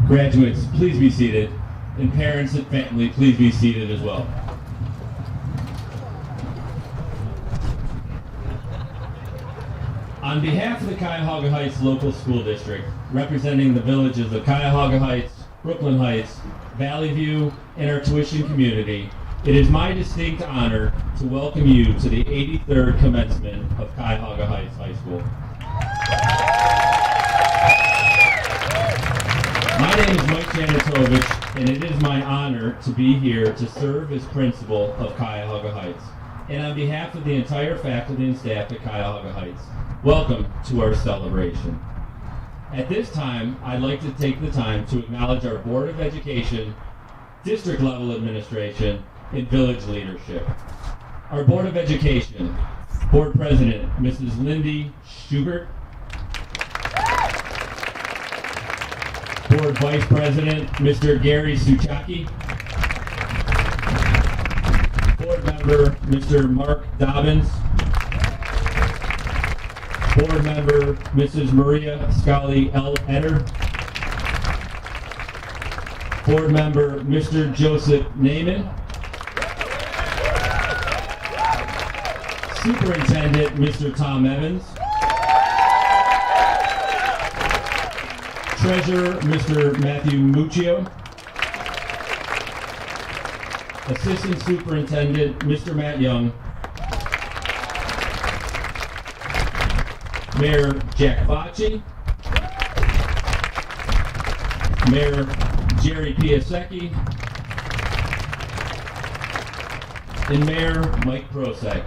Graduates, please be seated. And parents and family, please be seated as well. On behalf of the Cuyahoga Heights Local School District, representing the villages of Cuyahoga Heights, Brooklyn Heights, Valley View, and our tuition community, it is my distinct honor to welcome you to the 83rd commencement of Cuyahoga Heights High School. My name is Mike Janitovich, and it is my honor to be here to serve as principal of Cuyahoga Heights. And on behalf of the entire faculty and staff at Cuyahoga Heights, welcome to our celebration. At this time, I'd like to take the time to acknowledge our Board of Education, district level administration, and village leadership. Our Board of Education, Board President, Mrs. Lindy Schubert, Board Vice President, Mr. Gary Suchaki, Board Member, Mr. Mark Dobbins, Board Member, Mrs. Maria Scully L. Eder, Board Member, Mr. Joseph Naiman, Superintendent, Mr. Tom Evans, Treasurer, Mr. Matthew Muccio, Assistant Superintendent, Mr. Matt Young, Mayor Jack Bocci, Mayor Jerry Piasecki, and Mayor Mike Prosek.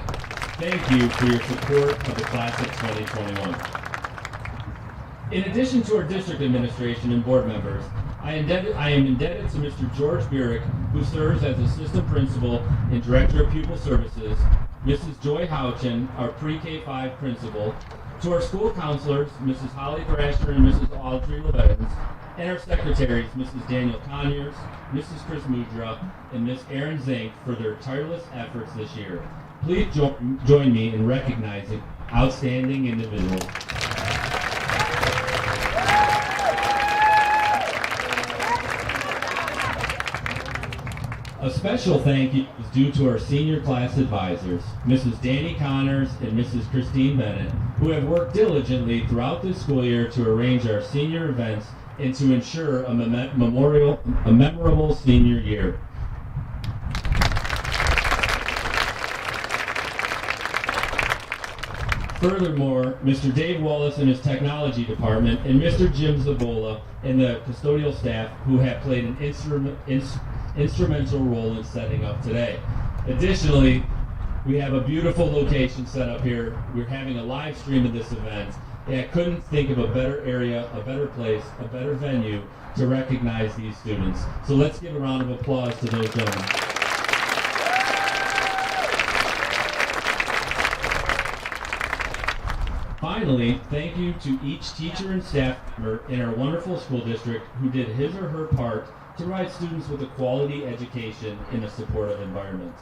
Thank you for your support of the class of 2021. In addition to our district administration and board members, I am indebted to Mr. George Burek, who serves as Assistant Principal and Director of Pupil Services, Mrs. Joy Houchin, our Pre-K-5 Principal, to our school counselors, Mrs. Holly Thrasher and Mrs. Audrey Levens, and our secretaries, Mrs. Daniel Conyers, Mrs. Chris Mudra, and Ms. Erin Zink for their tireless efforts this year. Please join me in recognizing outstanding individuals. A special thank you is due to our senior class advisors, Mrs. Danny Connors and Mrs. Christine Bennett, who have worked diligently throughout this school year to arrange our senior events and to ensure a memorable senior year. Furthermore, Mr. Dave Wallace and his technology department, and Mr. Jim Zavola and the custodial staff who have played an instrumental role in setting up today. Additionally, we have a beautiful location set up here. We're having a live stream of this event, and I couldn't think of a better area, a better place, a better venue to recognize these students. So let's give a round of applause to those gentlemen. Finally, thank you to each teacher and staff member in our wonderful school district who did his or her part to provide students with a quality education in a supportive environment.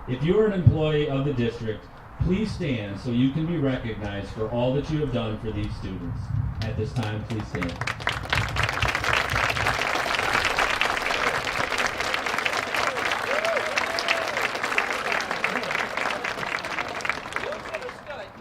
If you are an employee of the district, please stand so you can be recognized for all that you have done for these students. At this time, please stand.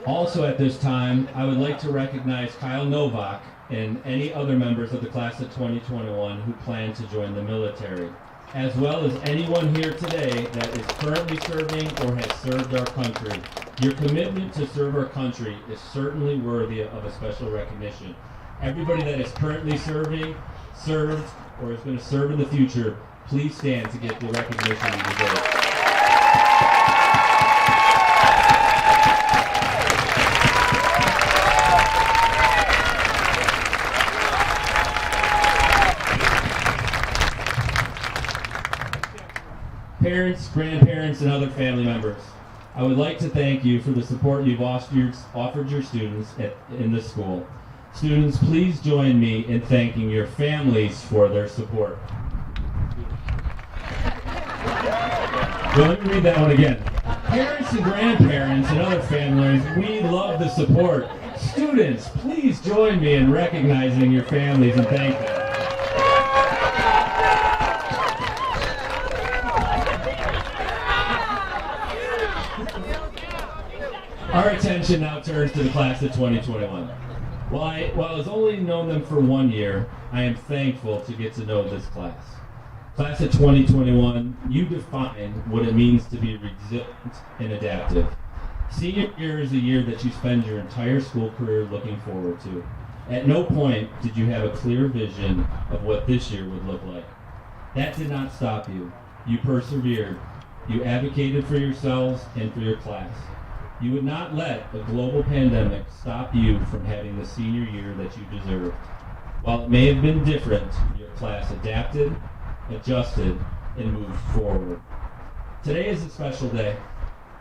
Also at this time, I would like to recognize Kyle Novak and any other members of the class of 2021 who plan to join the military, as well as anyone here today that is currently serving or has served our country. Your commitment to serve our country is certainly worthy of a special recognition. Everybody that is currently serving, served, or is going to serve in the future, please stand to get the recognition you deserve. Parents, grandparents, and other family members, I would like to thank you for the support you've offered your students in this school. Students, please join me in thanking your families for their support. Well, let me read that one again. Parents and grandparents and other families, we love the support. Students, please join me in recognizing your families and thank them. Our attention now turns to the class of 2021. While I has only known them for 1 year, I am thankful to get to know this class. Class of 2021, you define what it means to be resilient and adaptive. Senior year is a year that you spend your entire school career looking forward to. At no point did you have a clear vision of what this year would look like. That did not stop you. You persevered. You advocated for yourselves and for your class. You would not let a global pandemic stop you from having the senior year that you deserved. While it may have been different, your class adapted, adjusted, and moved forward. Today is a special day.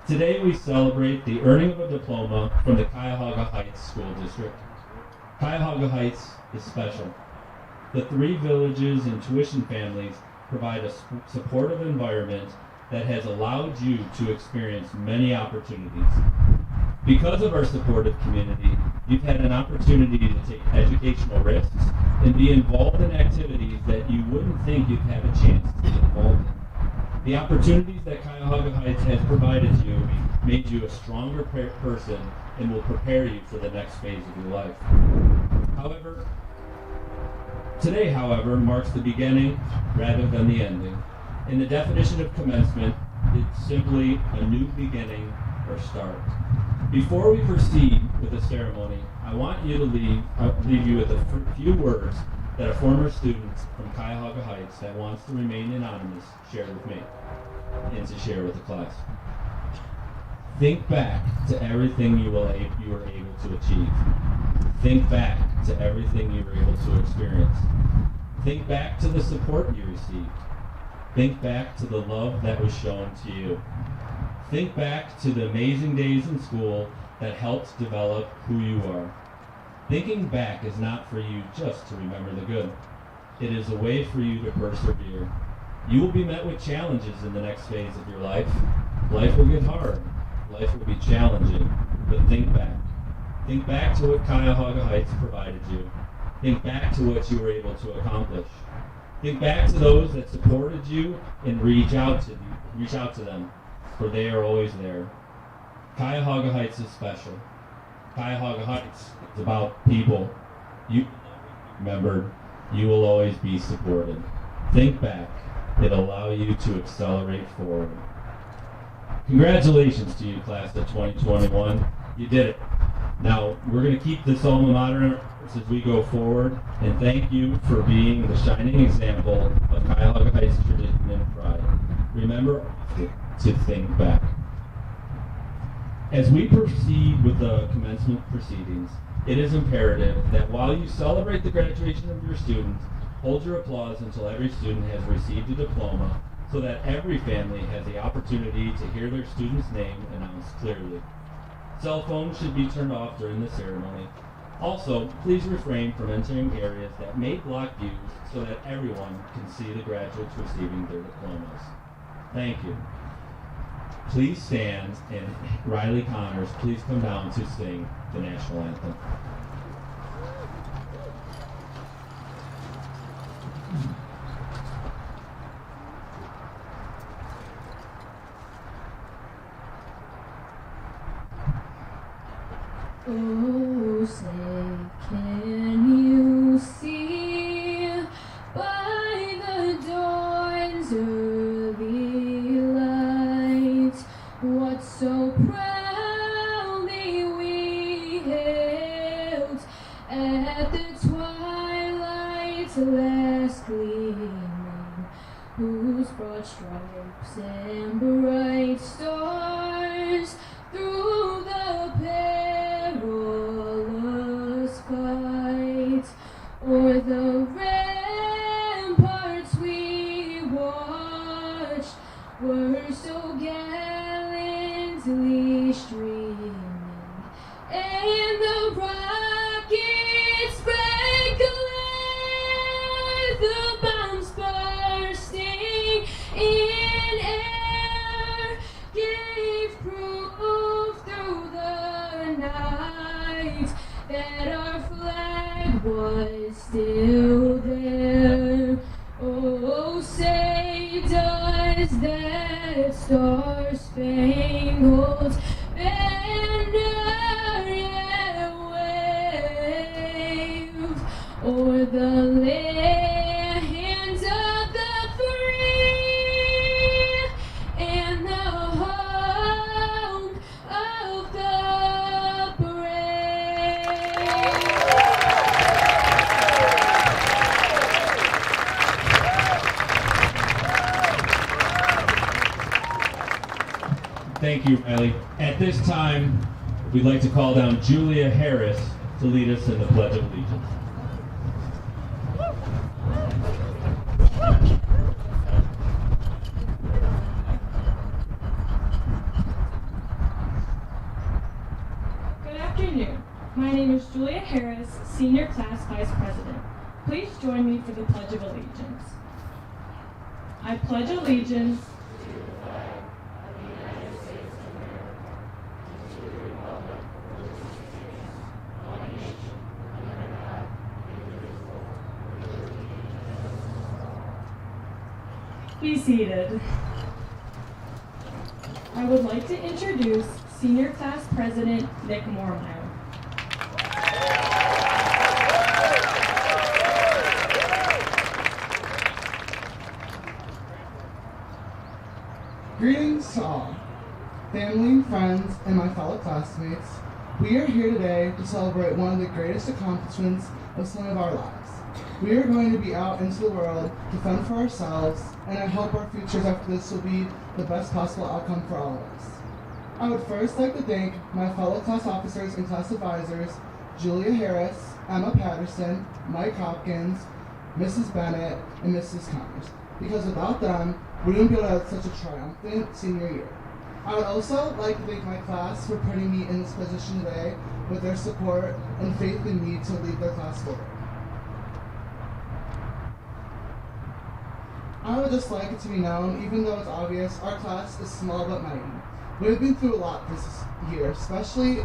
Today we celebrate the earning of a diploma from the Cuyahoga Heights School District. Cuyahoga Heights is special. The 3 villages and tuition families provide a supportive environment that has allowed you to experience many opportunities. Because of our supportive community, you've had an opportunity to take educational risks and be involved in activities that you wouldn't think you'd have a chance to be involved in. The opportunities that Cuyahoga Heights has provided you made you a stronger person and will prepare you for the next phase of your life. Today, however, marks the beginning rather than the ending. And the definition of commencement is simply a new beginning or start. Before we proceed with the ceremony, I want you to leave you with a few words that a former student from Cuyahoga Heights that wants to remain anonymous shared with me and to share with the class. Think back to everything you were able to achieve. Think back to everything you were able to experience. Think back to the support you received. Think back to the love that was shown to you. Think back to the amazing days in school that helped develop who you are. Thinking back is not for you just to remember the good. It is a way for you to persevere. You will be met with challenges in the next phase of your life. Life will get hard. Life will be challenging. But think back. Think back to what Cuyahoga Heights provided you. Think back to what you were able to accomplish. Think back to those that supported you and reach out to them, for they are always there. Cuyahoga Heights is special. Cuyahoga Heights is about people. You remembered, you will always be supported. Think back. It'll allow you to accelerate forward. Congratulations to you, class of 2021. You did it. Now, we're going to keep this alma mater as we go forward, and thank you for being the shining example of Cuyahoga Heights tradition and pride. Remember to think back. As we proceed with the commencement proceedings, it is imperative that while you celebrate the graduation of your student, hold your applause until every student has received a diploma, so that every family has the opportunity to hear their student's name announced clearly. Cell phones should be turned off during the ceremony. Also, please refrain from entering areas that may block views so that everyone can see the graduates receiving their diplomas. Thank you. Please stand, and Riley Connors, please come down to sing the National Anthem. Oh, say, can you see by the dawn's early light what so proudly we hailed at the twilight's last gleaming, whose broad stripes and bright stars through the perilous fight o'er the ramparts we watched were so gallantly streaming, and the rockets sprang glare, the bombs bursting in air gave proof through the night that our flag was still there. Oh, say does that star-spangled banner yet wave o'er the lands of the free and the home of the brave? Thank you, Riley. At this time, we'd like to call down Julia Harris to lead us in the Pledge of Allegiance. Good afternoon. My name is Julia Harris, Senior Class Vice President. Please join me for the Pledge of Allegiance. I pledge allegiance Be seated. I would like to introduce Senior Class President Nick Mormont. Greetings to all, family, friends, and my fellow classmates. We are here today to celebrate one of the greatest accomplishments of some of our lives. We are going to be out into the world to fend for ourselves, and I hope our futures after this will be the best possible outcome for all of us. I would first like to thank my fellow class officers and class advisors, Julia Harris, Emma Patterson, Mike Hopkins, Mrs. Bennett, and Mrs. Connors, because without them, we wouldn't be able to have such a triumphant senior year. I would also like to thank my class for putting me in this position today with their support and faith in me to lead their class forward. I would just like it to be known, even though it's obvious, our class is small but mighty. We've been through a lot this year, especially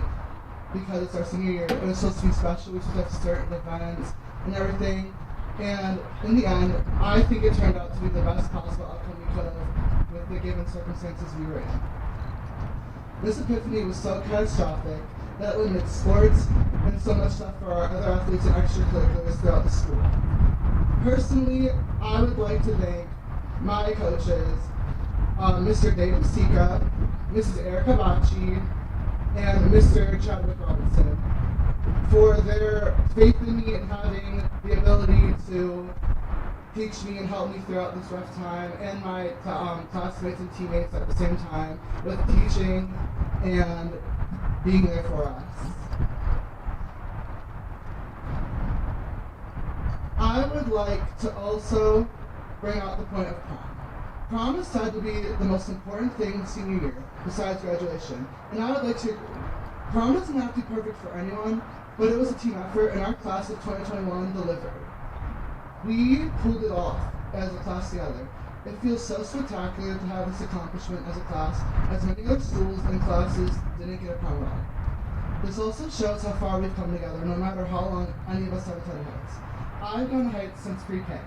because it's our senior year. It was supposed to be special. We supposed to have certain events and everything. And in the end, I think it turned out to be the best possible outcome we could have with the given circumstances we were in. This epiphany was so catastrophic that it limited sports and so much stuff for our other athletes and extracurriculars throughout the school. Personally, I would like to thank my coaches, Mr. David Sika, Mrs. Erica Bacci, and Mr. Chadwick Robinson for their faith in me and having the ability to teach me and help me throughout this rough time, and my classmates and teammates at the same time with teaching and being there for us. I would like to also bring out the point of prom. Prom is said to be the most important thing senior year, besides graduation, and I would like to agree. Prom doesn't have to be perfect for anyone, but it was a team effort, and our class of 2021 delivered. We pulled it off as a class together. It feels so spectacular to have this accomplishment as a class, as many other schools and classes didn't get a prom at all. This also shows how far we've come together, no matter how long any of us have attended heights. I've gone to heights since pre-K,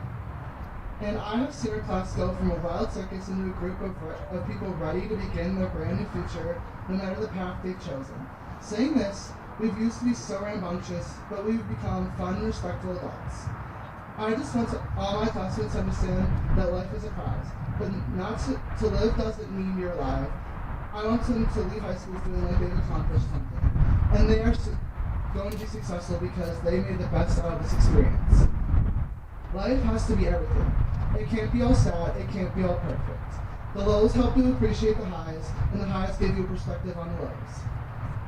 and I have seen our class go from a wild circus into a group of people ready to begin their brand new future, no matter the path they've chosen. Saying this, we've used to be so rambunctious, but we've become fun, respectful adults. I just want all my classmates to understand that life is a prize, but not to live doesn't mean you're alive. I want them to leave high school feeling like they've accomplished something, and they are going to be successful because they made the best out of this experience. Life has to be everything. It can't be all sad, it can't be all perfect. The lows help you appreciate the highs, and the highs give you a perspective on the lows.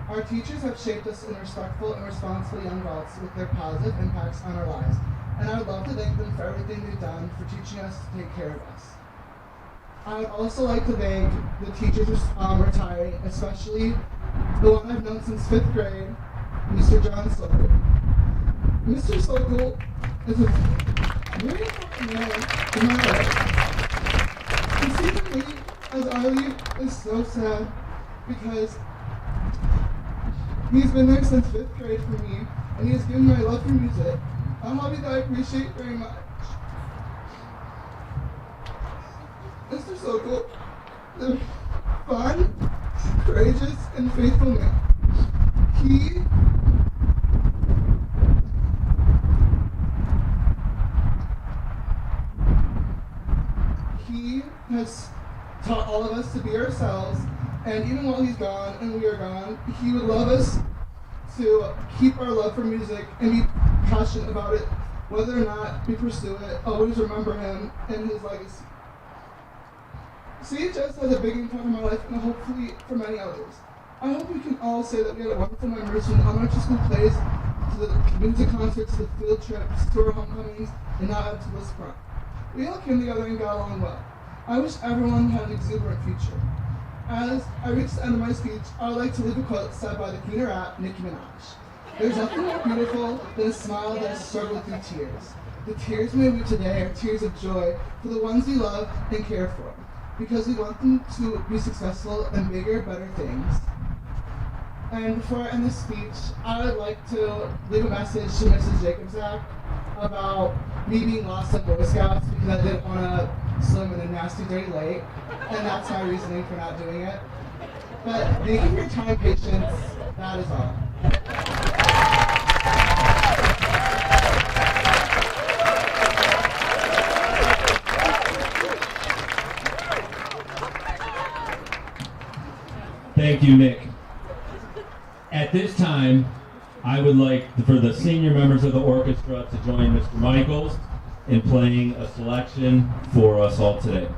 Our teachers have shaped us in respectful and responsible young adults with their positive impacts on our lives, and I would love to thank them for everything they've done for teaching us to take care of us. I would also like to thank the teachers retiring, especially the one I've known since 5th grade, Mr. John Sokol. Mr. Sokol is a very important man in my life. To see him leave as I leave is so sad because he's been there since 5th grade for me, and he has given my love for music, a hobby that I appreciate very much. Mr. Sokol is a fun, courageous, and faithful man. He has taught all of us to be ourselves, and even while he's gone and we are gone, he would love us to keep our love for music and be passionate about it, whether or not we pursue it. Always remember him and his legacy. CHS has a big impact on my life and hopefully for many others. I hope we can all say that we had wonderful memories from elementary school plays to the music concerts, to the field trips, to our homecomings, and now up to this prom. We all came together and got along well. I wish everyone had an exuberant future. As I reach the end of my speech, I would like to leave a quote said by the queen of rap, Nicki Minaj. There's nothing more beautiful than a smile that has struggled through tears. The tears we weep today are tears of joy for the ones we love and care for, because we want them to be successful and bigger, better things. And before I end this speech, I would like to leave a message to Mrs. Jacobsack about me being lost at Boy Scouts because I didn't want to swim in a nasty, dirty lake, and that's my reasoning for not doing it. But thank you for your time and patience. That is all. Thank you, Nick. At this time, I would like for the senior members of the orchestra to join Mr. Michaels in playing a selection for us all today.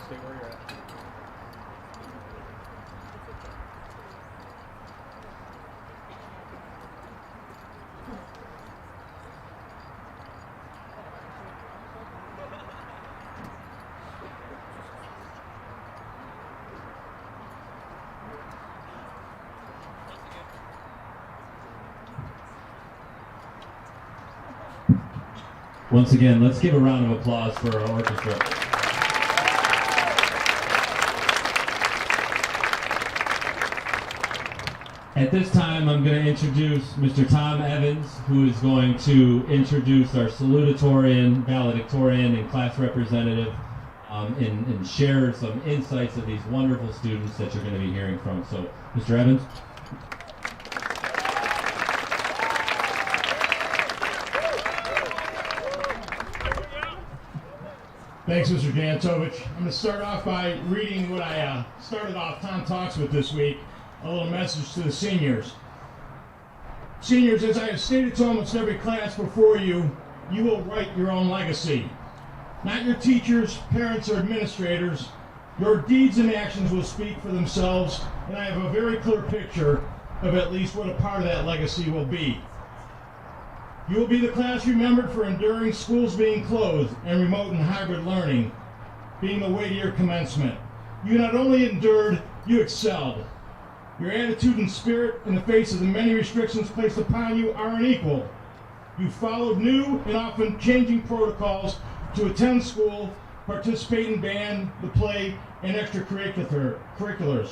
Stay where you're at. Once again, let's give a round of applause for our orchestra. At this time, I'm going to introduce Mr. Tom Evans, who is going to introduce our Salutatorian, Valedictorian, and class representative and share some insights of these wonderful students that you're going to be hearing from. So, Mr. Evans. Thanks, Mr. Jantovich. I'm going to start off by reading what I started off Tom Talks with this week, a little message to the seniors. Seniors, as I have stated to almost every class before you, you will write your own legacy. Not your teachers, parents, or administrators. Your deeds and actions will speak for themselves, and I have a very clear picture of at least what a part of that legacy will be. You will be the class remembered for enduring schools being closed and remote and hybrid learning being the way to your commencement. You not only endured, you excelled. Your attitude and spirit in the face of the many restrictions placed upon you are unequal. You followed new and often changing protocols to attend school, participate in band, the play, and extracurriculars.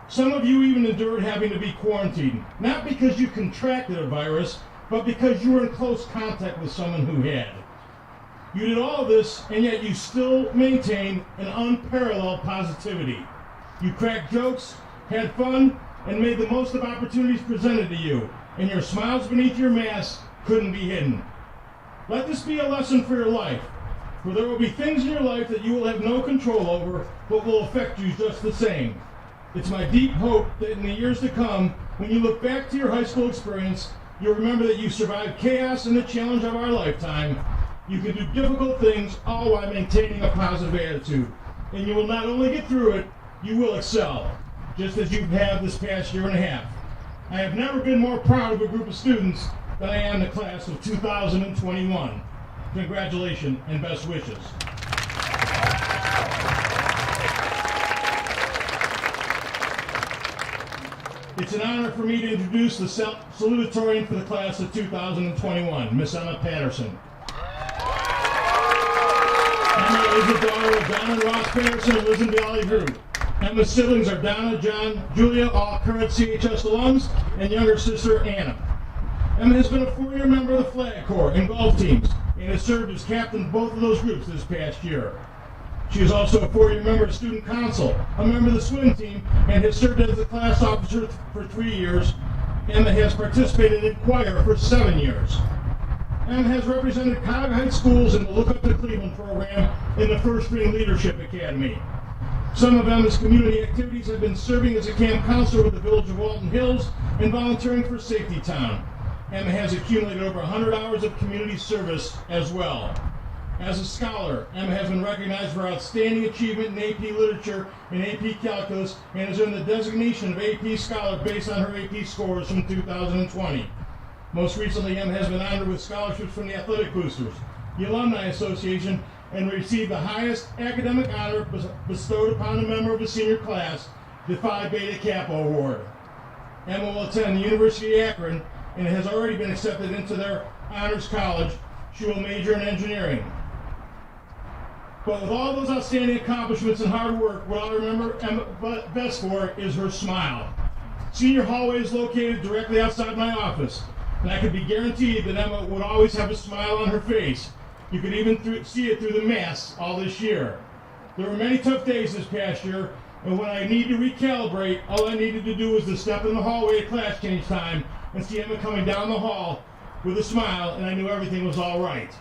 Some of you even endured having to be quarantined, not because you contracted a virus, but because you were in close contact with someone who had. You did all this, and yet you still maintained an unparalleled positivity. You cracked jokes, had fun, and made the most of opportunities presented to you, and your smiles beneath your mask couldn't be hidden. Let this be a lesson for your life, for there will be things in your life that you will have no control over, but will affect you just the same. It's my deep hope that in the years to come, when you look back to your high school experience, you'll remember that you survived chaos and the challenge of our lifetime. You can do difficult things, all while maintaining a positive attitude. And you will not only get through it, you will excel, just as you have this past year and a half. I have never been more proud of a group of students than I am the class of 2021. Congratulations and best wishes. It's an honor for me to introduce the salutatorian for the class of 2021, Miss Emma Patterson. Emma is the daughter of Don and Ross Patterson of Liz and Valley Group. Emma's siblings are Donna, John, Julia, all current CHS alums, and younger sister Anna. Emma has been a 4-year member of the Flag Corps and golf teams, and has served as captain of both of those groups this past year. She is also a 4-year member of Student Council, a member of the swim team, and has served as a class officer for 3 years. Emma has participated in choir for 7 years. Emma has represented Cuyahoga High Schools in the Look Up to Cleveland program in the First String Leadership Academy. Some of Emma's community activities have been serving as a camp counselor with the Village of Walton Hills and volunteering for Safety Town. Emma has accumulated over 100 hours of community service as well. As a scholar, Emma has been recognized for outstanding achievement in AP Literature and AP Calculus and has earned the designation of AP Scholar based on her AP scores from 2020. Most recently, Emma has been honored with scholarships from the Athletic Boosters, the Alumni Association, and received the highest academic honor bestowed upon a member of a senior class, the Phi Beta Kappa Award. Emma will attend the University of Akron and has already been accepted into their honors college. She will major in engineering. But with all those outstanding accomplishments and hard work, what I remember Emma best for is her smile. Senior hallway is located directly outside my office, and I could be guaranteed that Emma would always have a smile on her face. You could even see it through the masks all this year. There were many tough days this past year, and when I needed to recalibrate, all I needed to do was to step in the hallway at class change time and see Emma coming down the hall with a smile, and I knew everything was all right.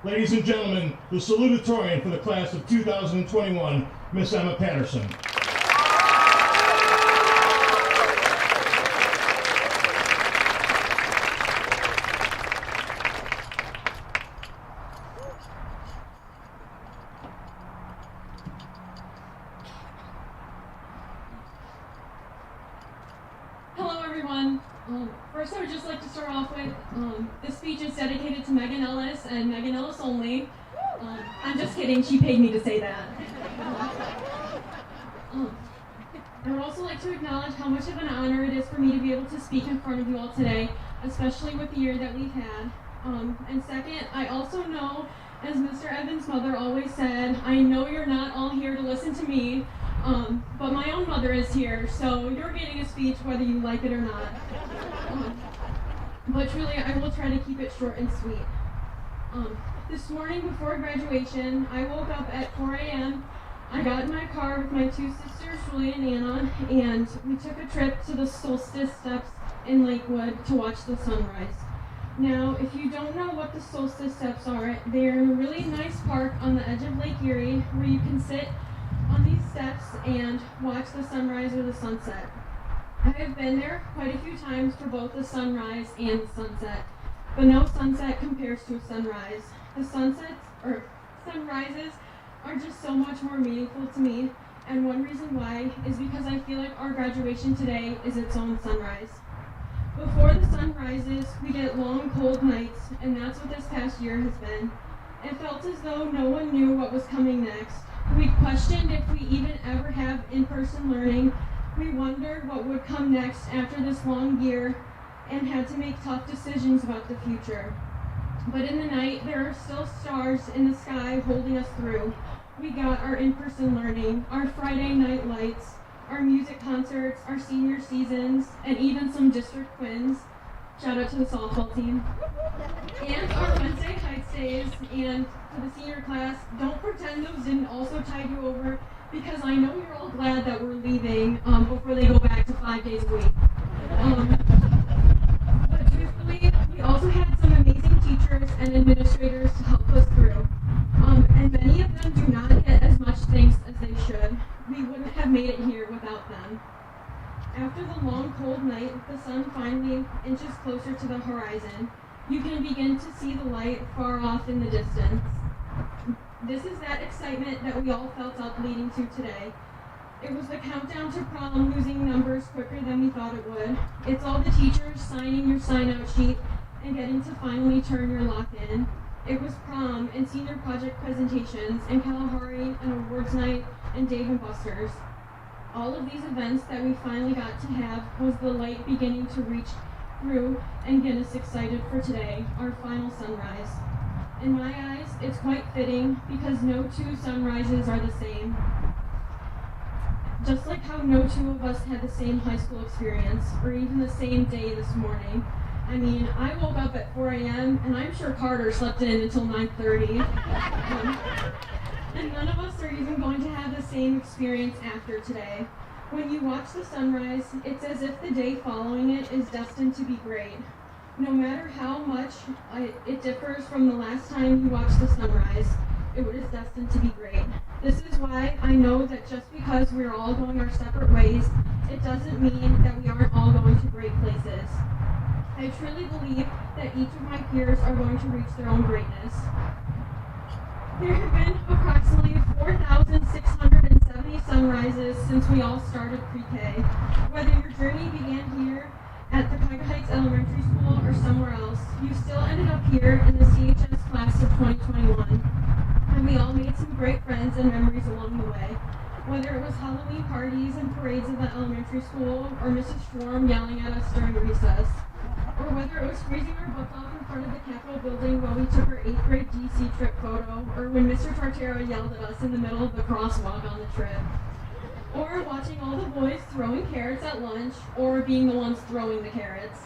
Ladies and gentlemen, the salutatorian for the class of 2021, Miss Emma Patterson. First, I would just like to start off with, this speech is dedicated to Megan Ellis and Megan Ellis only. I'm just kidding, she paid me to say that. I would also like to acknowledge how much of an honor it is for me to be able to speak in front of you all today, especially with the year that we've had. And second, I also know, as Mr. Evans' mother always said, I know you're not all here to listen to me, but my own mother is here, so you're getting a speech whether you like it or not. But truly, I will try to keep it short and sweet. This morning before graduation, I woke up at 4 a.m. I got in my car with my two sisters, Julia and Anna, and we took a trip to the Solstice Steps in Lakewood to watch the sunrise. Now, if you don't know what the Solstice Steps are, they're in a really nice park on the edge of Lake Erie where you can sit on these steps and watch the sunrise or the sunset. I have been there quite a few times for both the sunrise and the sunset, but no sunset compares to a sunrise. The sunrises are just so much more meaningful to me, and one reason why is because I feel like our graduation today is its own sunrise. Before the sun rises, we get long, cold nights, and that's what this past year has been. It felt as though no one knew what was coming next. We questioned if we even ever have in-person learning. We wondered what would come next after this long year and had to make tough decisions about the future. But in the night, there are still stars in the sky holding us through. We got our in-person learning, our Friday night lights, our music concerts, our senior seasons, and even some district quiz. Shout out to the softball team. And our Wednesday Heights days, and to the senior class, don't pretend those didn't also tide you over, because I know you're all glad that we're leaving before they go back to 5 days a week. But truthfully, we also had some amazing teachers and administrators to help us through. And many of them do not get as much thanks as they should. We wouldn't have made it here without them. After the long, cold night, the sun finally inches closer to the horizon. You can begin to see the light far off in the distance. This is that excitement that we all felt up leading to today. It was the countdown to prom losing numbers quicker than we thought it would. It's all the teachers signing your sign-out sheet and getting to finally turn your lock in. It was prom and senior project presentations and Kalahari and awards night and Dave and Buster's. All of these events that we finally got to have was the light beginning to reach through and get us excited for today, our final sunrise. In my eyes, it's quite fitting because no two sunrises are the same. Just like how no two of us had the same high school experience or even the same day this morning. I mean, I woke up at 4 a.m. and I'm sure Carter slept in until 9:30. And none of us are even going to have the same experience after today. When you watch the sunrise, it's as if the day following it is destined to be great. No matter how much it differs from the last time you watched the sunrise, it is destined to be great. This is why I know that just because we're all going our separate ways, it doesn't mean that we aren't all going to great places. I truly believe that each of my peers are going to reach their own greatness. There have been approximately 4,670 sunrises since we all started pre-K. Whether your journey began here at the Cuyahoga Heights Elementary School or somewhere else, you still ended up here in the CHS class of 2021. And we all made some great friends and memories along the way. Whether it was Halloween parties and parades at the elementary school, or Mrs. Schwarm yelling at us during recess, or whether it was freezing our butts off in front of the Capitol building while we took our 8th grade DC trip photo, or when Mr. Tartero yelled at us in the middle of the crosswalk on the trip, or watching all the boys throwing carrots at lunch, or being the ones throwing the carrots,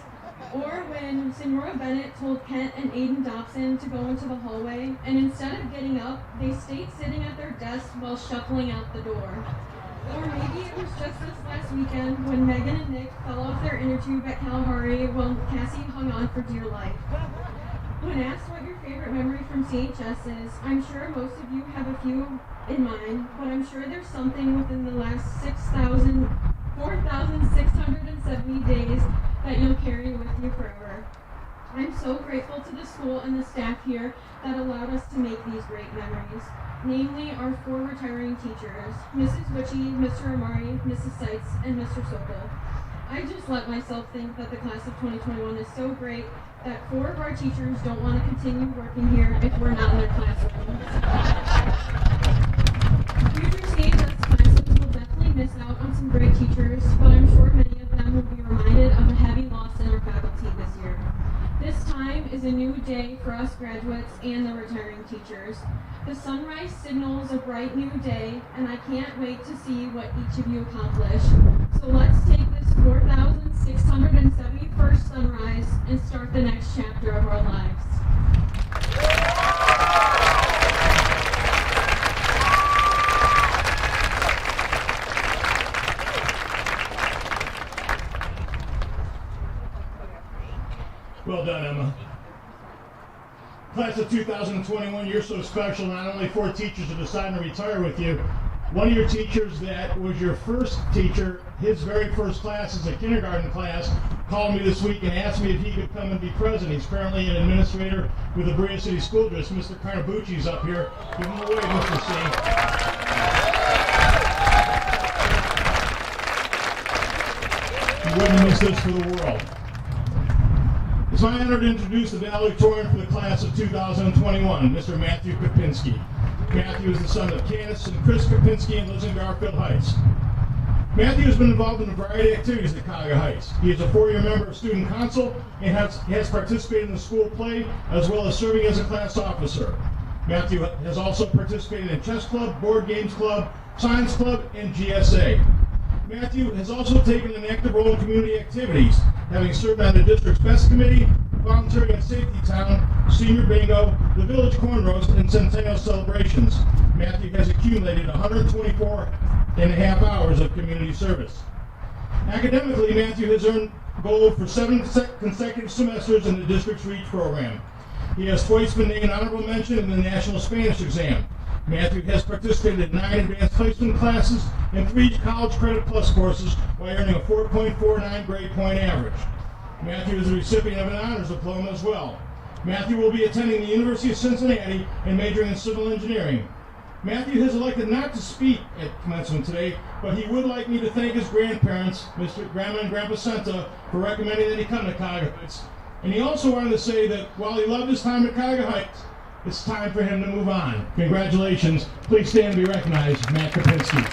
or when Senora Bennett told Kent and Aiden Dobson to go into the hallway, and instead of getting up, they stayed sitting at their desks while shuffling out the door. Or maybe it was just this last weekend when Megan and Nick fell off their inner tube at Kalahari while Cassie hung on for dear life. When asked what your favorite memory from CHS is, I'm sure most of you have a few in mind, but I'm sure there's something within the last 4,670 days that you'll carry with you forever. I'm so grateful to the school and the staff here that allowed us to make these great memories, namely our 4 retiring teachers, Mrs. Witchy, Mr. Amari, Mrs. Seitz, and Mr. Sokol. I just let myself think that the class of 2021 is so great that 4 of our teachers don't want to continue working here if we're not in their classrooms. Future CHS classes will definitely miss out on some great teachers, but I'm sure many of them will be reminded of a heavy loss in our faculty this year. This time is a new day for us graduates and the retiring teachers. The sunrise signals a bright new day, and I can't wait to see what each of you accomplish. So let's take this 4,671st sunrise and start the next chapter of our lives. Well done, Emma. Class of 2021, you're so special. Not only 4 teachers have decided to retire with you, one of your teachers that was your first teacher, his very first class is a kindergarten class, called me this week and asked me if he could come and be present. He's currently an administrator with the Berea City School District. Mr. Carnabucci's up here. Give him a wave, Mr. C. You wouldn't miss this for the world. It's my honor to introduce the Valedictorian for the class of 2021, Mr. Matthew Kopinski. Matthew is the son of Candace and Chris Kopinski and lives in Garfield Heights. Matthew has been involved in a variety of activities at Cuyahoga Heights. He is a 4-year member of Student Council and has participated in the school play as well as serving as a class officer. Matthew has also participated in chess club, board games club, science club, and GSA. Matthew has also taken an active role in community activities, having served on the district's best committee, volunteering at Safety Town, Senior Bingo, the Village Corn Roast, and Centennial celebrations. Matthew has accumulated 124.5 hours of community service. Academically, Matthew has earned gold for 7 consecutive semesters in the district's REACH program. He has twice been named honorable mention in the National Spanish exam. Matthew has participated in 9 advanced placement classes and 3 college credit plus courses while earning a 4.49 grade point average. Matthew is the recipient of an honors diploma as well. Matthew will be attending the University of Cincinnati and majoring in civil engineering. Matthew has elected not to speak at commencement today, but he would like me to thank his grandparents, Mr. Grandma and Grandpa Senta, for recommending that he come to Cuyahoga Heights. And he also wanted to say that while he loved his time at Cuyahoga Heights, it's time for him to move on. Congratulations. Please stand and be recognized, Matt Kopinski.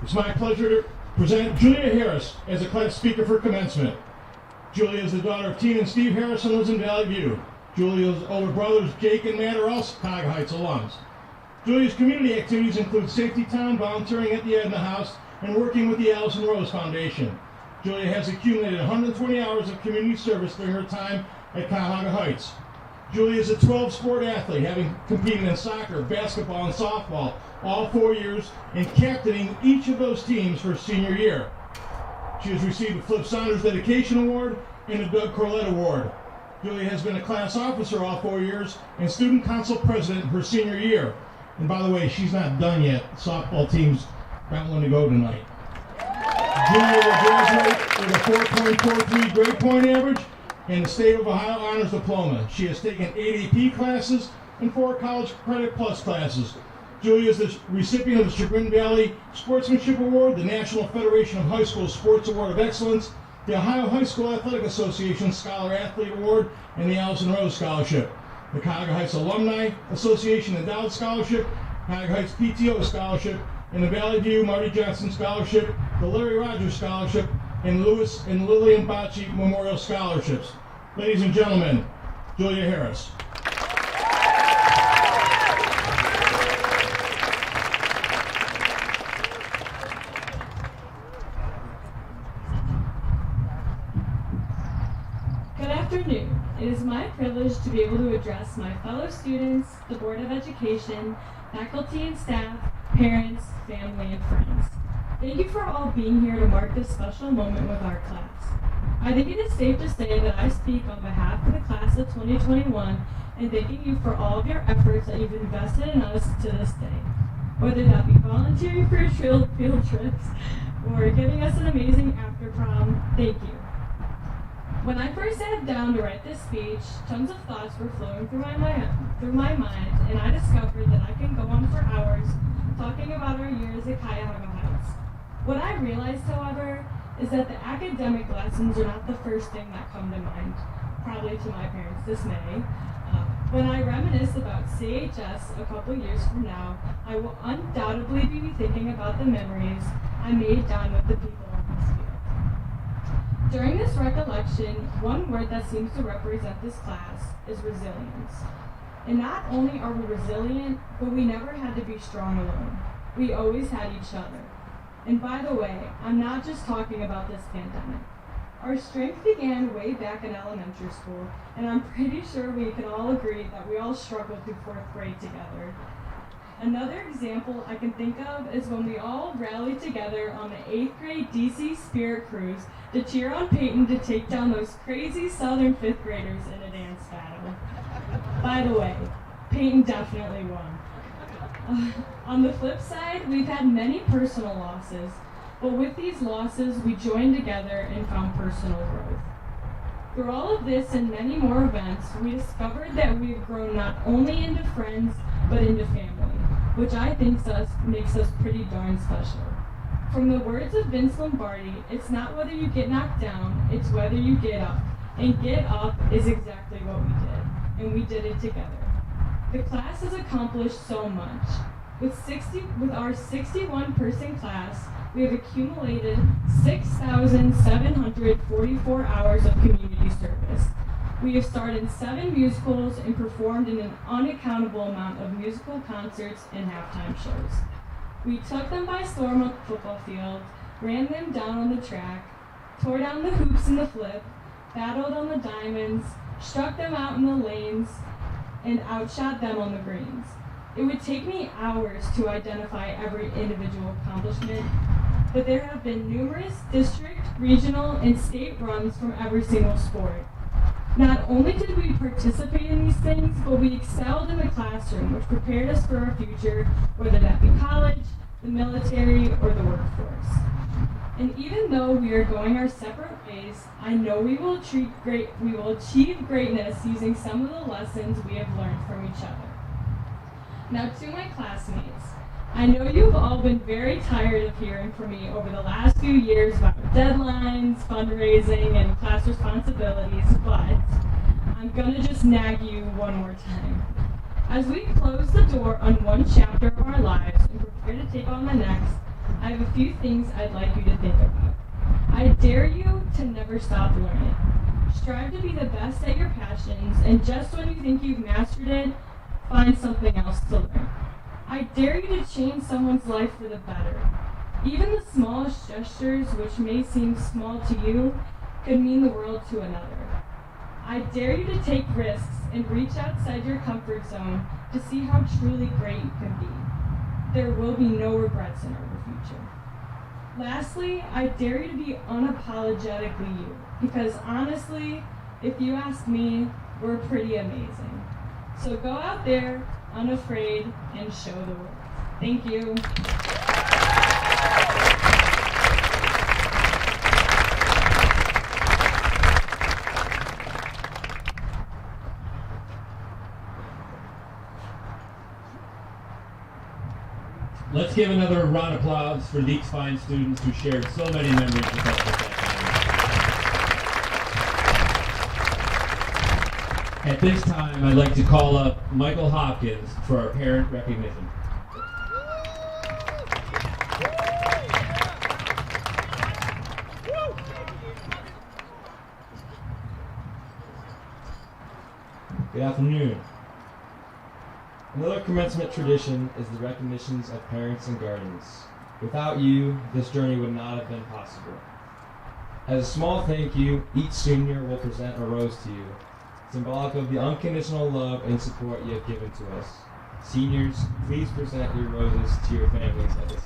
It's my pleasure to present Julia Harris as a class speaker for commencement. Julia is the daughter of Tina and Steve Harris and lives in Valley View. Julia's older brothers, Jake and Matt, are also Cuyahoga Heights alums. Julia's community activities include Safety Town, volunteering at the Edna House, and working with the Allison Rose Foundation. Julia has accumulated 120 hours of community service during her time at Cuyahoga Heights. Julia is a 12-sport athlete, having competed in soccer, basketball, and softball all 4 years, and captaining each of those teams her senior year. She has received the Flip Saunders Dedication Award and the Doug Corlett Award. Julia has been a class officer all 4 years and student council president her senior year. And by the way, she's not done yet. Softball team's got one to go tonight. Julia will graduate with a 4.43 grade point average and the State of Ohio Honors Diploma. She has taken 8 AP classes and 4 college credit plus classes. Julia is the recipient of the Chagrin Valley Sportsmanship Award, the National Federation of High School Sports Award of Excellence, the Ohio High School Athletic Association Scholar Athlete Award, and the Allison Rose Scholarship. The Cuyahoga Heights Alumni Association Endowed Scholarship, Cuyahoga Heights PTO Scholarship, and the Valley View Marty Johnson Scholarship, the Larry Rogers Scholarship, and Lewis and Lillian Bocci Memorial Scholarships. Ladies and gentlemen, Julia Harris. Good afternoon. It is my privilege to be able to address my fellow students, the Board of Education, faculty and staff, parents, family, and friends. Thank you for all being here to mark this special moment with our class. I think it is safe to say that I speak on behalf of the class of 2021 and thanking you for all of your efforts that you've invested in us to this day. Whether that be volunteering for field trips or giving us an amazing after prom, thank you. When I first sat down to write this speech, tons of thoughts were flowing through my mind, and I discovered that I can go on for hours talking about our years at Cuyahoga Heights. What I realized, however, is that the academic lessons are not the first thing that come to mind, probably to my parents' dismay. When I reminisce about CHS a couple years from now, I will undoubtedly be thinking about the memories I made down with the people on this field. During this recollection, one word that seems to represent this class is resilience. And not only are we resilient, but we never had to be strong alone. We always had each other. And by the way, I'm not just talking about this pandemic. Our strength began way back in elementary school, and I'm pretty sure we can all agree that we all struggled through 4th grade together. Another example I can think of is when we all rallied together on the 8th grade DC Spirit Cruise to cheer on Peyton to take down those crazy Southern 5th graders in a dance battle. By the way, Peyton definitely won. On the flip side, we've had many personal losses, but with these losses, we joined together and found personal growth. Through all of this and many more events, we discovered that we've grown not only into friends, but into family, which I think makes us pretty darn special. From the words of Vince Lombardi, it's not whether you get knocked down, it's whether you get up. And get up is exactly what we did, and we did it together. The class has accomplished so much. With our 61-person class, we have accumulated 6,744 hours of community service. We have starred in 7 musicals and performed in an unaccountable amount of musical concerts and halftime shows. We took them by storm on the football field, ran them down on the track, tore down the hoops in the flip, battled on the diamonds, struck them out in the lanes, and outshot them on the greens. It would take me hours to identify every individual accomplishment, but there have been numerous district, regional, and state runs from every single sport. Not only did we participate in these things, but we excelled in the classroom, which prepared us for our future, whether that be college, the military, or the workforce. And even though we are going our separate ways, I know we will achieve greatness using some of the lessons we have learned from each other. Now to my classmates, I know you've all been very tired of hearing from me over the last few years about deadlines, fundraising, and class responsibilities, but I'm gonna just nag you one more time. As we close the door on one chapter of our lives and prepare to take on the next, I have a few things I'd like you to think about. I dare you to never stop learning. Strive to be the best at your passions, and just when you think you've mastered it, find something else to learn. I dare you to change someone's life for the better. Even the smallest gestures, which may seem small to you, could mean the world to another. I dare you to take risks and reach outside your comfort zone to see how truly great you can be. There will be no regrets in our future. Lastly, I dare you to be unapologetically you, because honestly, if you ask me, we're pretty amazing. So go out there, unafraid, and show the world. Thank you. Let's give another round of applause for these fine students who shared so many memories with us at that time. At this time, I'd like to call up Michael Hopkins for our parent recognition. Good afternoon. Another commencement tradition is the recognitions of parents and guardians. Without you, this journey would not have been possible. As a small thank you, each senior will present a rose to you, symbolic of the unconditional love and support you have given to us. Seniors, please present your roses to your families at this time.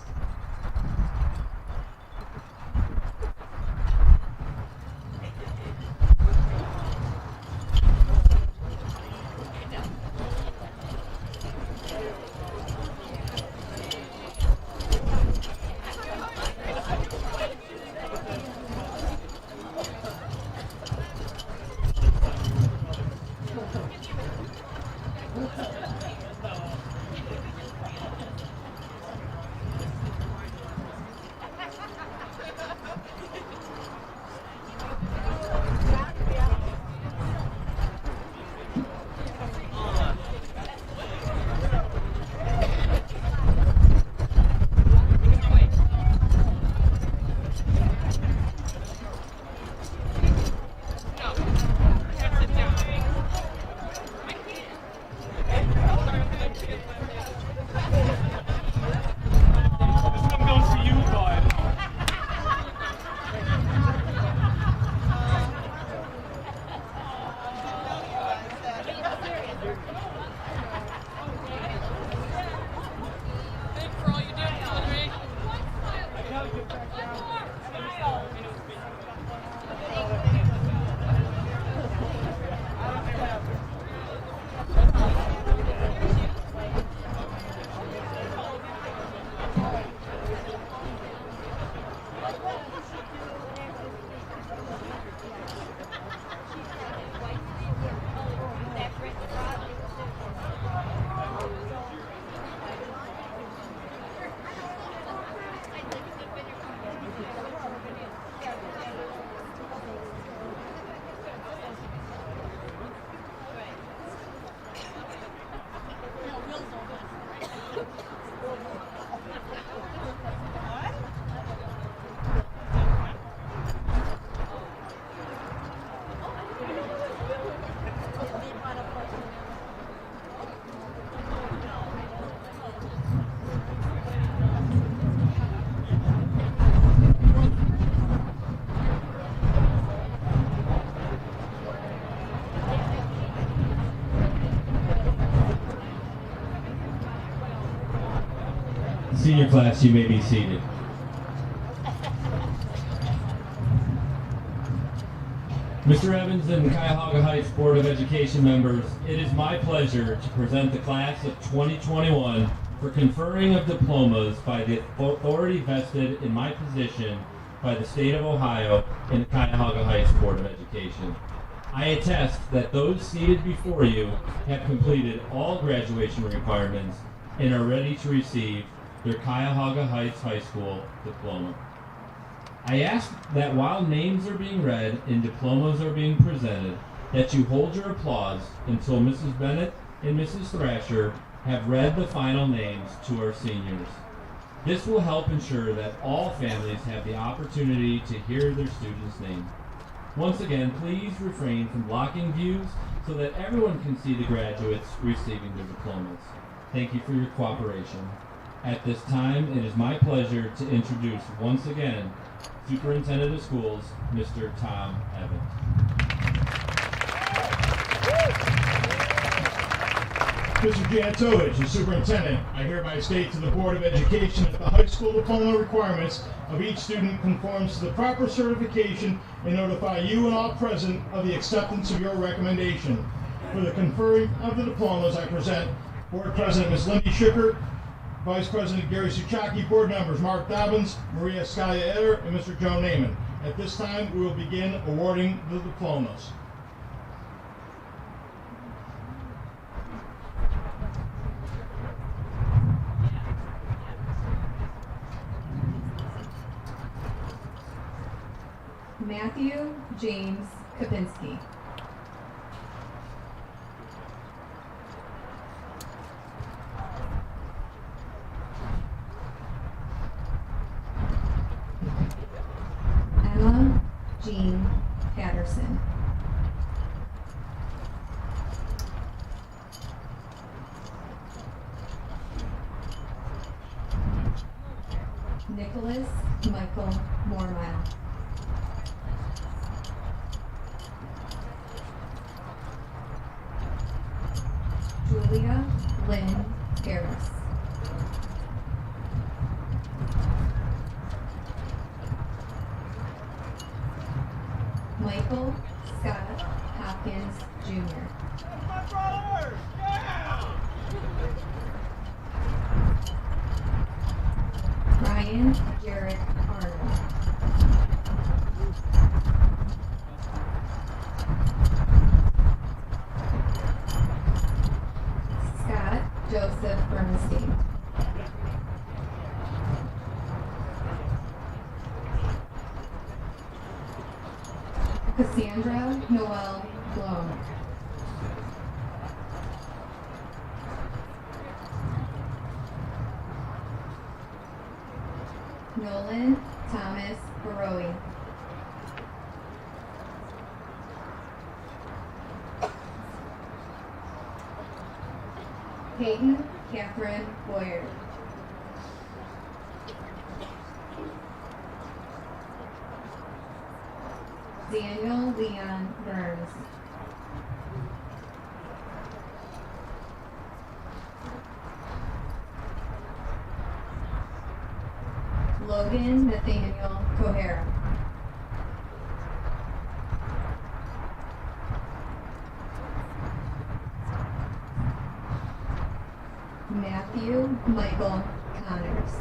Senior class, you may be seated. Mr. Evans and Cuyahoga Heights Board of Education members, it is my pleasure to present the class of 2021 for conferring of diplomas by the authority vested in my position by the state of Ohio and the Cuyahoga Heights Board of Education. I attest that those seated before you have completed all graduation requirements and are ready to receive their Cuyahoga Heights High School diploma. I ask that while names are being read and diplomas are being presented, that you hold your applause until Mrs. Bennett and Mrs. Thrasher have read the final names to our seniors. This will help ensure that all families have the opportunity to hear their students' name. Once again, please refrain from blocking views so that everyone can see the graduates receiving their diplomas. Thank you for your cooperation. At this time, it is my pleasure to introduce once again Superintendent of Schools, Mr. Tom Evans. Mr. Janitovich, the superintendent, I hereby state to the Board of Education that the high school diploma requirements of each student conforms to the proper certification and notify you and all present of the acceptance of your recommendation. For the conferring of the diplomas, I present Board President Ms. Lindy Schucker, Vice President Gary Suchaki, Board members Mark Dobbins, Maria Scalia-Eder, and Mr. Joe Naiman. At this time, we will begin awarding the diplomas. Matthew James Kapinski. Emma Jean Patterson. Nicholas Michael Mormont. Julia Lynn Harris. Michael Scott Hopkins Jr. Ryan Jarrett Arnold. Scott Joseph Bernstein. Cassandra Noel Blum. Nolan Thomas Baroe. Peyton Catherine Boyer. Daniel Leon Burns. Logan Nathaniel Cohera. Matthew Michael Connors.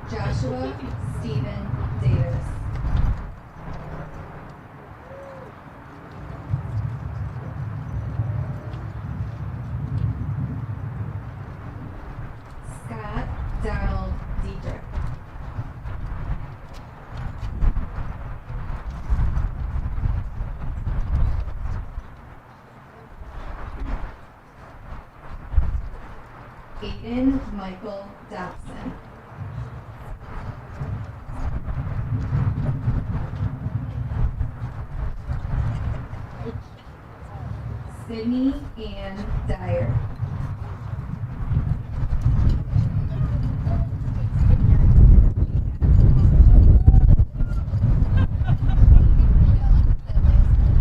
Joshua Stephen Davis. Scott Donald Dietrich. Aiden Michael Dobson. Sydney Ann Dyer.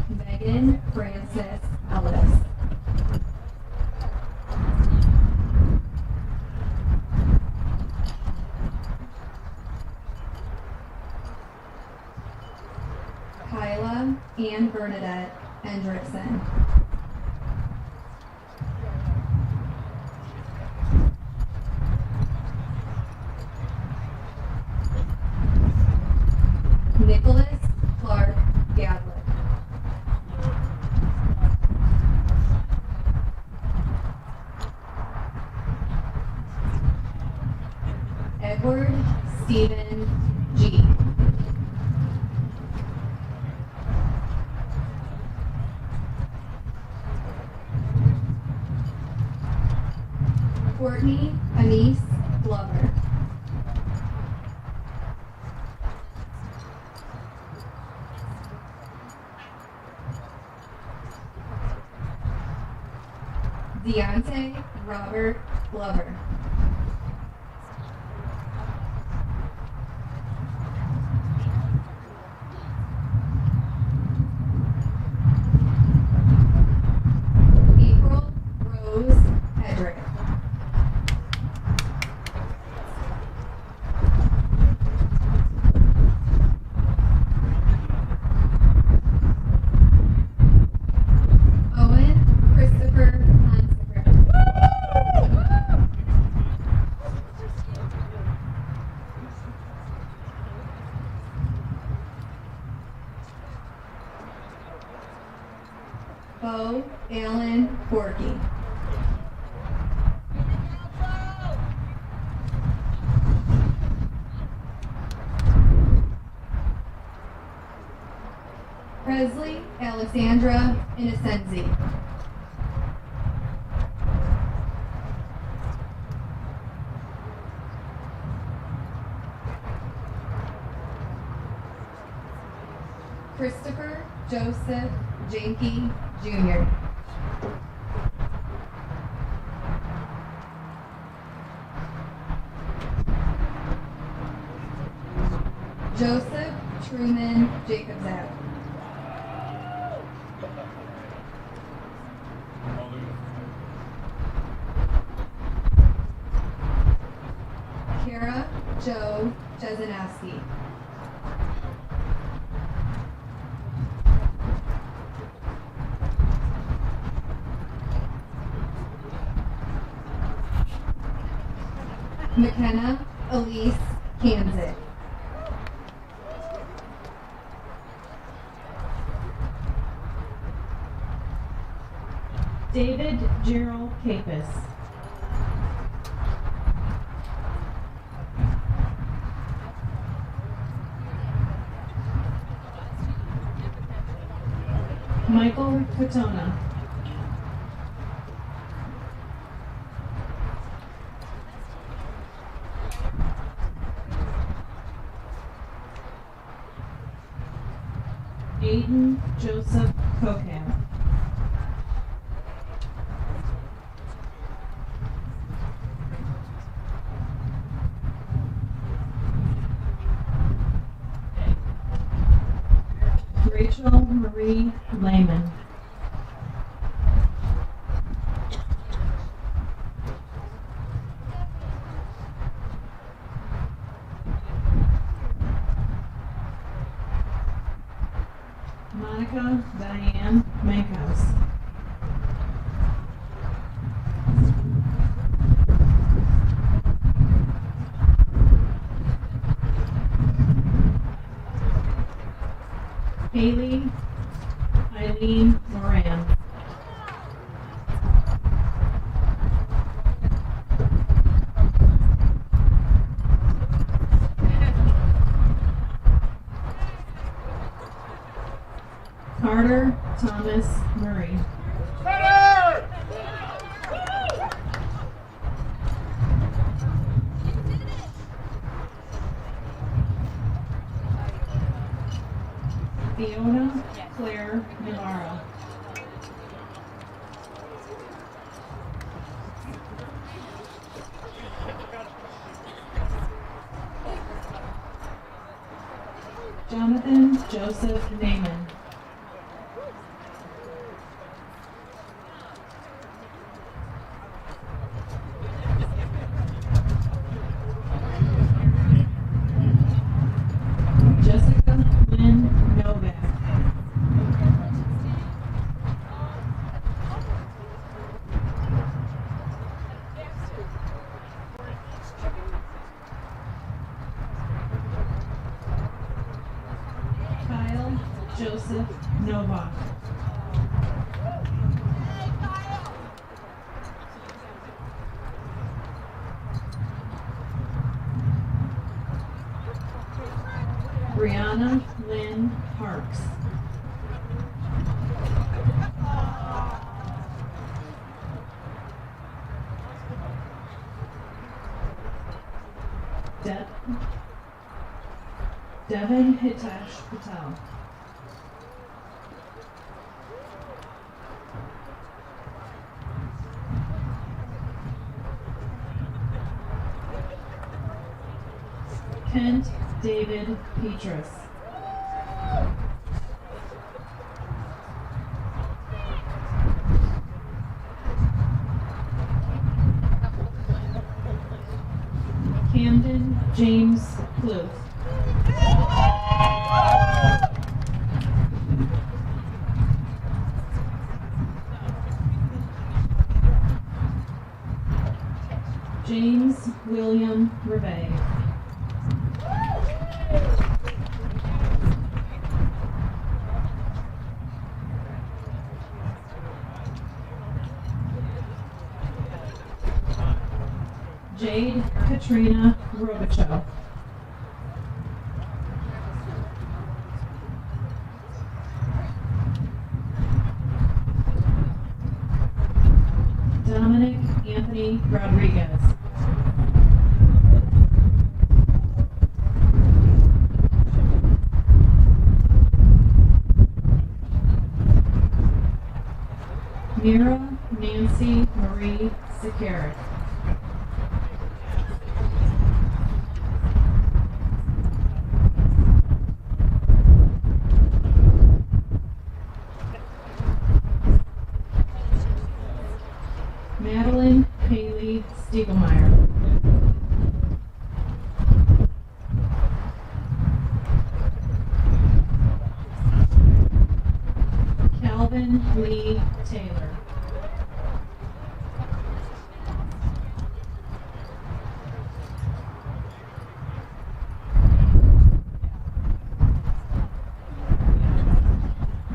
Megan Francis Ann Bernadette Hendrickson. Nicholas Clark Gadlick. Edward Stephen G. Courtney Anise Glover. Deontay Robert Glover. April Rose Hedrick. Owen Christopher Hunsaker. Bo Allen Forkey. Presley Alexandra Innocenzi. Christopher Joseph Janke Jr. Joseph Truman Jacobzak. Kara Joe Jesenowski. McKenna Elise Kanzik. David Gerald Capus. Michael Katona. Aiden Joseph Kokam. Rachel Marie Lehman. Monica Diane Mankhouse. Haley Eileen Moran. Carter Thomas Murray. Fiona Claire Navarro. Jonathan Joseph Naiman. Jessica Lynn Novak. Joseph Novak. Brianna Lynn Parks. Devin Hitesh Patel. Kent David Petrus. Camden James Pluth. James William Reve. Jade Katrina Robichaux. Dominic Anthony Rodriguez. Mira Nancy Marie Sakarik. Madeline Haley Stiegelmeyer. Calvin Lee Taylor.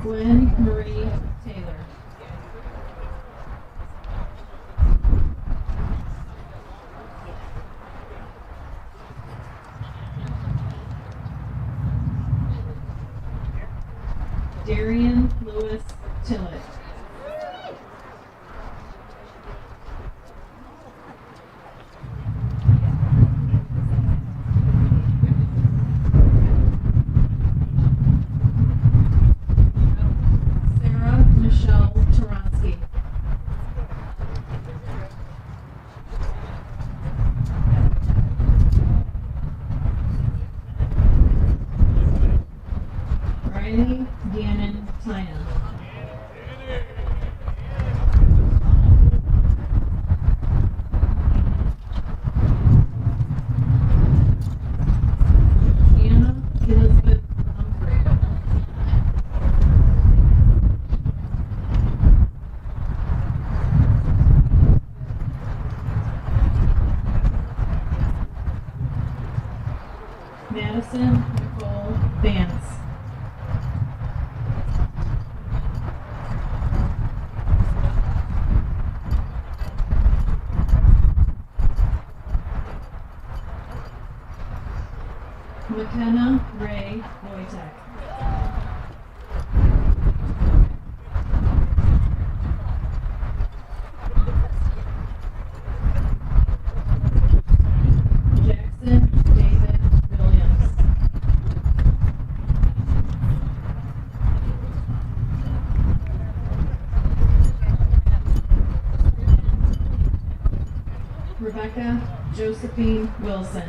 Gwen Marie Taylor. Darian Lewis Tillett. Sarah Michelle Toronsky. Riley Gannon Tina. Anna Elizabeth Humphrey. Madison Nicole Vance. McKenna Ray Wojtek. Jackson David Williams. Rebecca Josephine Wilson.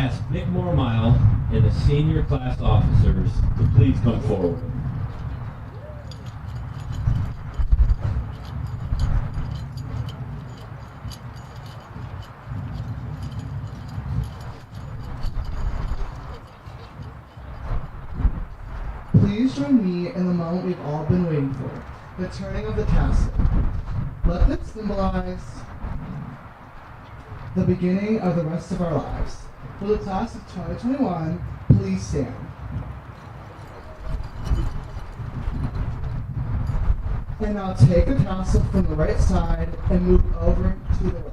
ask Nick Mormont and the senior class officers to please come forward. Please join me in the moment we've all been waiting for, the turning of the tassel. Let this symbolize the beginning of the rest of our lives. For the class of 2021, please stand. And now take the tassel from the right side and move over to the left.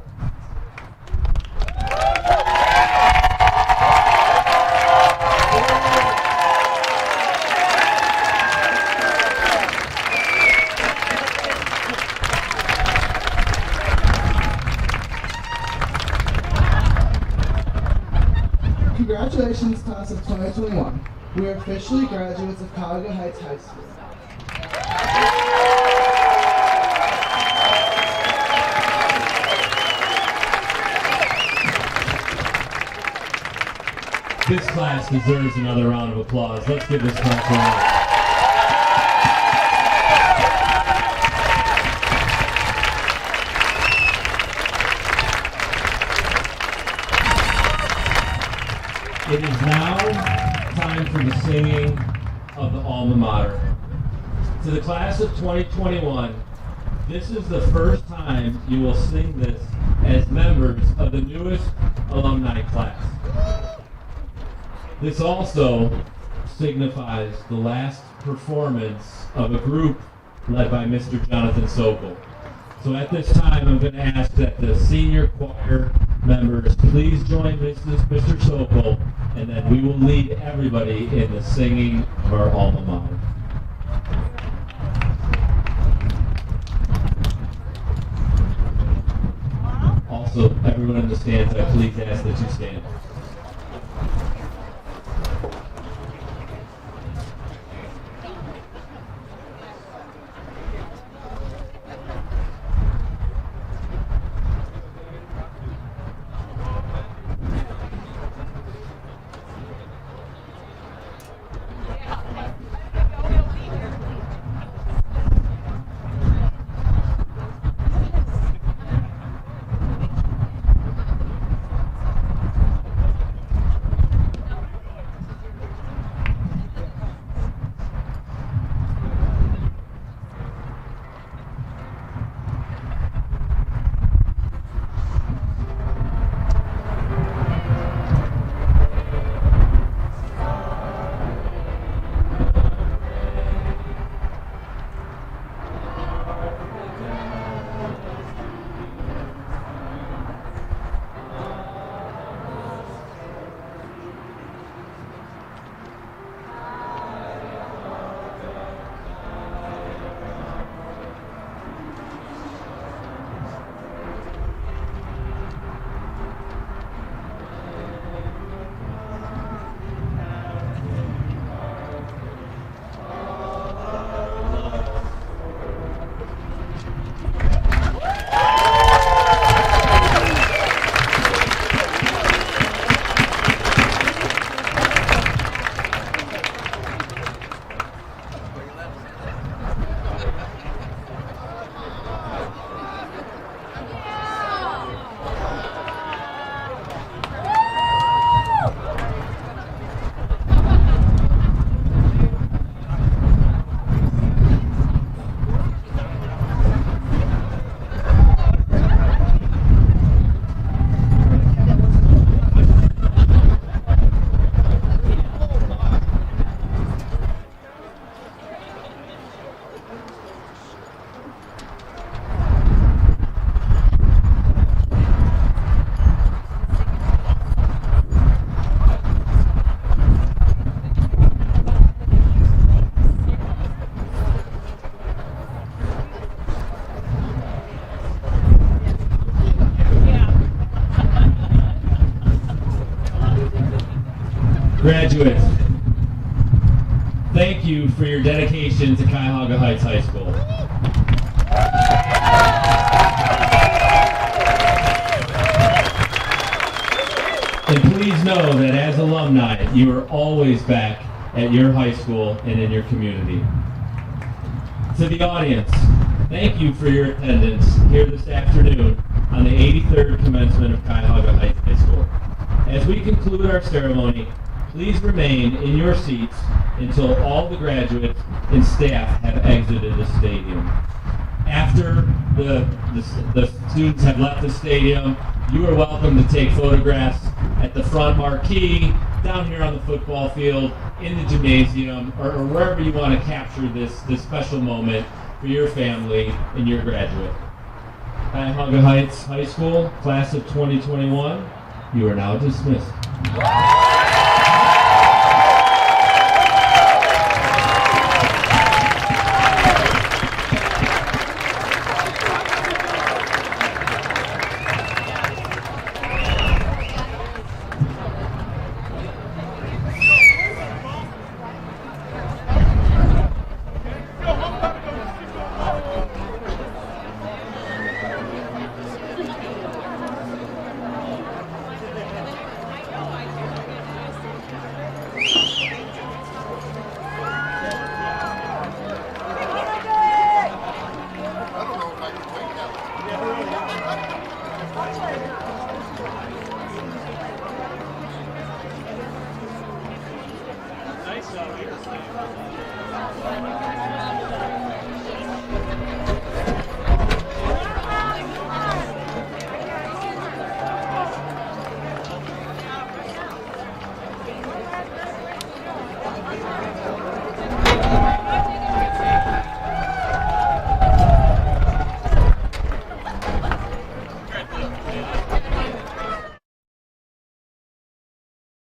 Congratulations, class of 2021. We are officially graduates of Cuyahoga Heights High School. This class deserves another round of applause. Let's give this class a round. It is now time for the singing of the alma mater. To the class of 2021, this is the first time you will sing this as members of the newest alumni class. This also signifies the last performance of a group led by Mr. Jonathan Sokol. So at this time, I'm going to ask that the senior choir members please join Mr. Sokol, and then we will lead everybody in the singing of our alma mater. Also, everyone in the stands, I please ask that you stand. Graduates, thank you for your dedication to Cuyahoga Heights High School. And please know that as alumni, you are always back at your high school and in your community. To the audience, thank you for your attendance here this afternoon on the 83rd commencement of Cuyahoga Heights High School. As we conclude our ceremony, please remain in your seats until all the graduates and staff have exited the stadium. After the students have left the stadium, you are welcome to take photographs at the front marquee, down here on the football field, in the gymnasium, or wherever you want to capture this special moment for your family and your graduate. Cuyahoga Heights High School, class of 2021, you are now dismissed. Nice job.